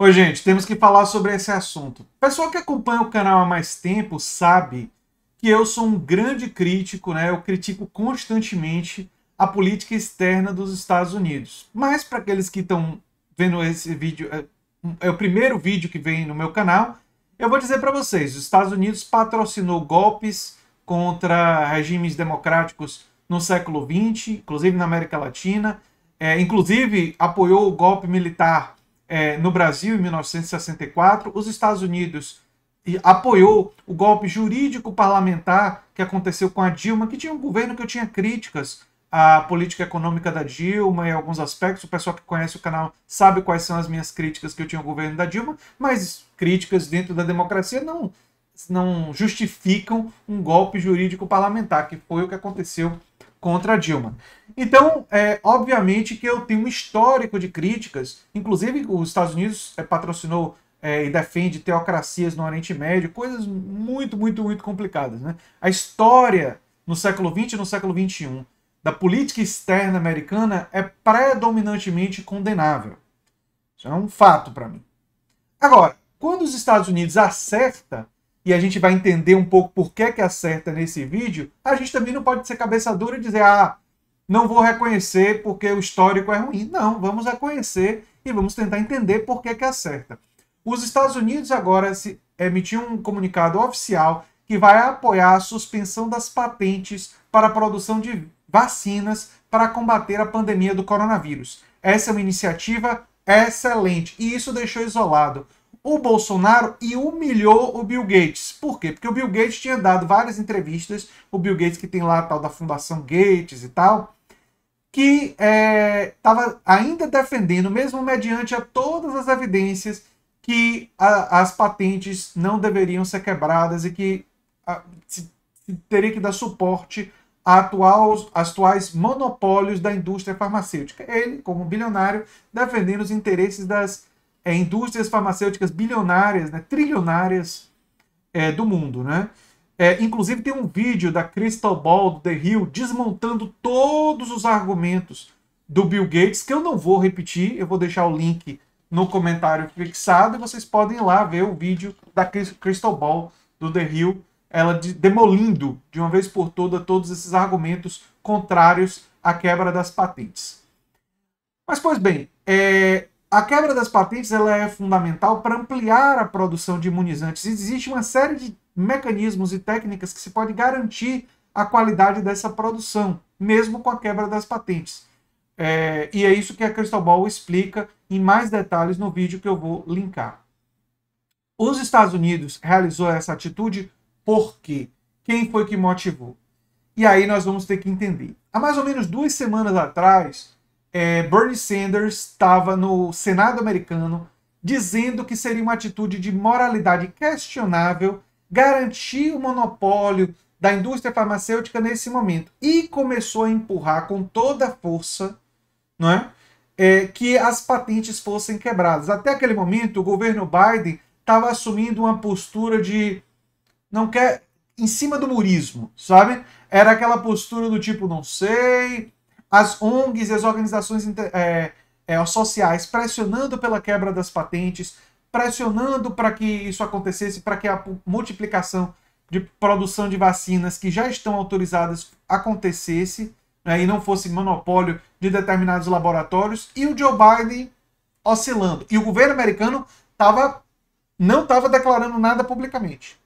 Oi, gente, temos que falar sobre esse assunto. O pessoal que acompanha o canal há mais tempo sabe que eu sou um grande crítico, né? Eu critico constantemente a política externa dos Estados Unidos. Mas para aqueles que estão vendo esse vídeo, é o primeiro vídeo que vem no meu canal, eu vou dizer para vocês, os Estados Unidos patrocinou golpes contra regimes democráticos no século XX, inclusive na América Latina, inclusive apoiou o golpe militar no Brasil, em 1964, os Estados Unidos apoiou o golpe jurídico parlamentar que aconteceu com a Dilma, que tinha um governo que eu tinha críticas à política econômica da Dilma e alguns aspectos. O pessoal que conhece o canal sabe quais são as minhas críticas que eu tinha ao governo da Dilma, mas críticas dentro da democracia não justificam um golpe jurídico parlamentar, que foi o que aconteceu contra a Dilma. Então, obviamente que eu tenho um histórico de críticas, inclusive os Estados Unidos patrocinou e defende teocracias no Oriente Médio, coisas muito, muito, muito complicadas, né? A história no século XX e no século XXI da política externa americana é predominantemente condenável. Isso é um fato para mim. Agora, quando os Estados Unidos acerta, e a gente vai entender um pouco por que acerta nesse vídeo, a gente também não pode ser cabeça dura e dizer, não vou reconhecer porque o histórico é ruim. Não, vamos reconhecer e vamos tentar entender por que acerta. Os Estados Unidos agora emitiu um comunicado oficial que vai apoiar a suspensão das patentes para a produção de vacinas para combater a pandemia do coronavírus. Essa é uma iniciativa excelente e isso deixou isolado o Bolsonaro e humilhou o Bill Gates. Por quê? Porque o Bill Gates tinha dado várias entrevistas, o Bill Gates que tem lá a tal da Fundação Gates e tal, que estava ainda defendendo, mesmo mediante a todas as evidências, que as patentes não deveriam ser quebradas e que teria que dar suporte a atuais monopólios da indústria farmacêutica. Ele, como bilionário, defendendo os interesses das indústrias farmacêuticas bilionárias, né, trilionárias do mundo, né? Inclusive tem um vídeo da Crystal Ball, do The Hill, desmontando todos os argumentos do Bill Gates, que eu não vou repetir, eu vou deixar o link no comentário fixado, e vocês podem ir lá ver o vídeo da Crystal Ball, do The Hill, ela demolindo de uma vez por todos esses argumentos contrários à quebra das patentes. Mas, pois bem, a quebra das patentes ela é fundamental para ampliar a produção de imunizantes. Existe uma série de mecanismos e técnicas que se pode garantir a qualidade dessa produção, mesmo com a quebra das patentes. E é isso que a Crystal Ball explica em mais detalhes no vídeo que eu vou linkar. Os Estados Unidos realizou essa atitude por quê? Quem foi que motivou? E aí nós vamos ter que entender. Há mais ou menos 2 semanas atrás, Bernie Sanders estava no Senado americano dizendo que seria uma atitude de moralidade questionável garantir o monopólio da indústria farmacêutica nesse momento. E começou a empurrar com toda a força, não é? Que as patentes fossem quebradas. Até aquele momento, o governo Biden estava assumindo uma postura de não quer em cima do murismo, sabe? Era aquela postura do tipo, não sei, as ONGs e as organizações sociais pressionando pela quebra das patentes, pressionando para que isso acontecesse, para que a multiplicação de produção de vacinas que já estão autorizadas acontecesse, né, e não fosse monopólio de determinados laboratórios, e o Joe Biden oscilando. E o governo americano não estava declarando nada publicamente.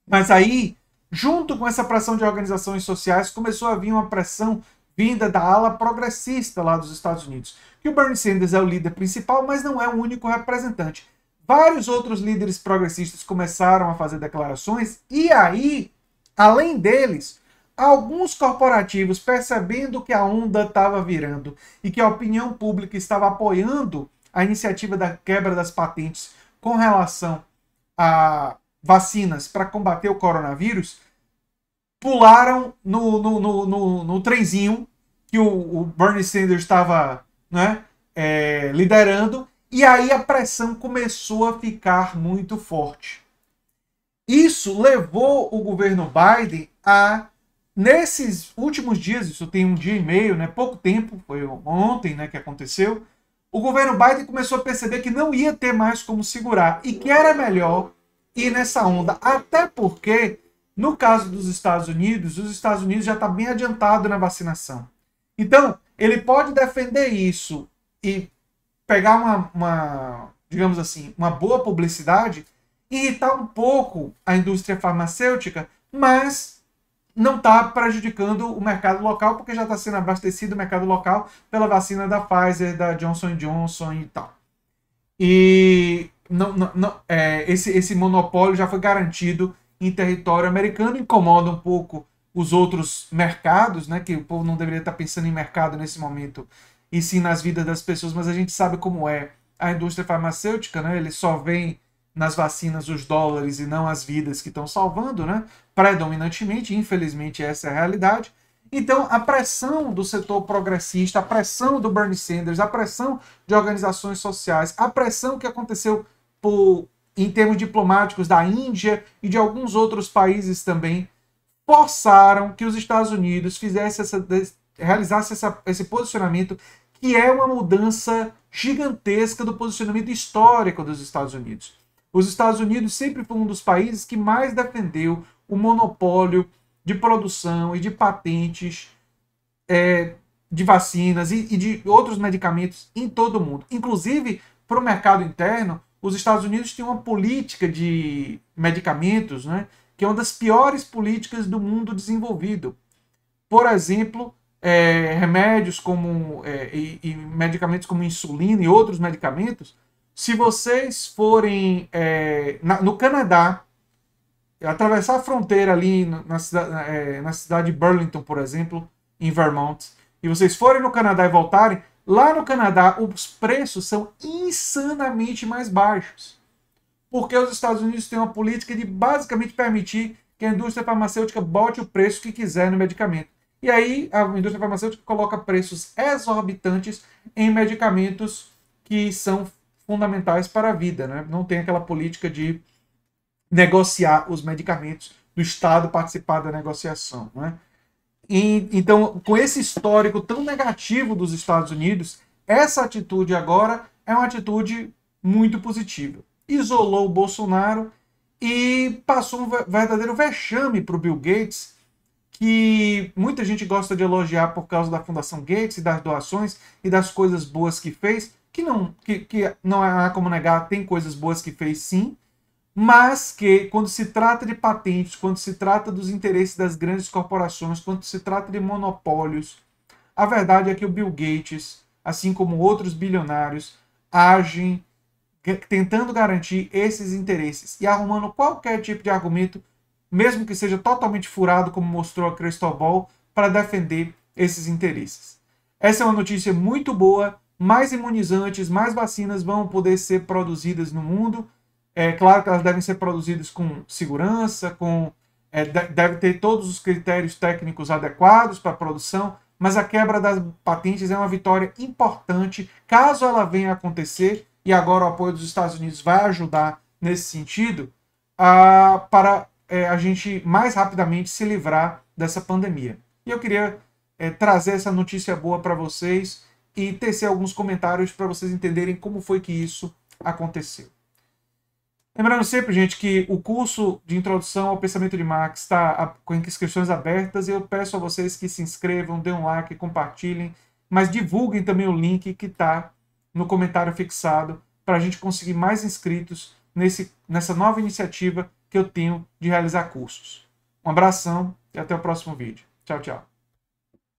Mas aí, junto com essa pressão de organizações sociais, começou a vir uma pressão vinda da ala progressista lá dos Estados Unidos. Que o Bernie Sanders é o líder principal, mas não é o único representante. Vários outros líderes progressistas começaram a fazer declarações, e aí, além deles, alguns corporativos, percebendo que a onda estava virando e que a opinião pública estava apoiando a iniciativa da quebra das patentes com relação a vacinas para combater o coronavírus, pularam no trenzinho que o Bernie Sanders estava, né, liderando, e aí a pressão começou a ficar muito forte. Isso levou o governo Biden a, nesses últimos dias, isso tem 1 dia e meio, né, pouco tempo, foi ontem, né, que aconteceu, o governo Biden começou a perceber que não ia ter mais como segurar e que era melhor ir nessa onda. Até porque, no caso dos Estados Unidos, os Estados Unidos já está bem adiantado na vacinação. Então, ele pode defender isso e pegar digamos assim, uma boa publicidade, irritar um pouco a indústria farmacêutica, mas não está prejudicando o mercado local, porque já está sendo abastecido o mercado local pela vacina da Pfizer, da Johnson Johnson e tal. E esse monopólio já foi garantido em território americano, incomoda um pouco os outros mercados, né? Que o povo não deveria estar pensando em mercado nesse momento, e sim nas vidas das pessoas, mas a gente sabe como é a indústria farmacêutica, né? Ele só vem nas vacinas os dólares e não as vidas que estão salvando, né? Predominantemente, infelizmente essa é a realidade. Então, a pressão do setor progressista, a pressão do Bernie Sanders, a pressão de organizações sociais, a pressão que aconteceu em termos diplomáticos da Índia e de alguns outros países também, forçaram que os Estados Unidos realizassem esse posicionamento, que é uma mudança gigantesca do posicionamento histórico dos Estados Unidos. Os Estados Unidos sempre foi um dos países que mais defendeu o monopólio de produção e de patentes de vacinas e de outros medicamentos em todo o mundo. Inclusive, para o mercado interno, os Estados Unidos têm uma política de medicamentos, né, que é uma das piores políticas do mundo desenvolvido. Por exemplo, remédios como e medicamentos como insulina e outros medicamentos, se vocês forem no Canadá, atravessar a fronteira ali na cidade de Burlington, por exemplo, em Vermont, e vocês forem no Canadá e voltarem, lá no Canadá os preços são insanamente mais baixos. Porque os Estados Unidos têm uma política de basicamente permitir que a indústria farmacêutica bote o preço que quiser no medicamento. E aí a indústria farmacêutica coloca preços exorbitantes em medicamentos que são fundamentais para a vida, né? Não tem aquela política de negociar os medicamentos, do Estado participar da negociação, né? Então, com esse histórico tão negativo dos Estados Unidos, essa atitude agora é uma atitude muito positiva. Isolou o Bolsonaro e passou um verdadeiro vexame para o Bill Gates, que muita gente gosta de elogiar por causa da Fundação Gates e das doações e das coisas boas que fez, que não há como negar, tem coisas boas que fez sim, mas que quando se trata de patentes, quando se trata dos interesses das grandes corporações, quando se trata de monopólios, a verdade é que o Bill Gates, assim como outros bilionários, agem tentando garantir esses interesses e arrumando qualquer tipo de argumento, mesmo que seja totalmente furado, como mostrou a Crystal Ball, para defender esses interesses. Essa é uma notícia muito boa, mais imunizantes, mais vacinas vão poder ser produzidas no mundo. É claro que elas devem ser produzidas com segurança, deve ter todos os critérios técnicos adequados para a produção, mas a quebra das patentes é uma vitória importante, caso ela venha a acontecer, e agora o apoio dos Estados Unidos vai ajudar nesse sentido, para a gente mais rapidamente se livrar dessa pandemia. E eu queria trazer essa notícia boa para vocês e tecer alguns comentários para vocês entenderem como foi que isso aconteceu. Lembrando sempre, gente, que o curso de introdução ao pensamento de Marx está com inscrições abertas e eu peço a vocês que se inscrevam, dêem um like, compartilhem, mas divulguem também o link que está no comentário fixado para a gente conseguir mais inscritos nessa nova iniciativa que eu tenho de realizar cursos. Um abração e até o próximo vídeo. Tchau, tchau.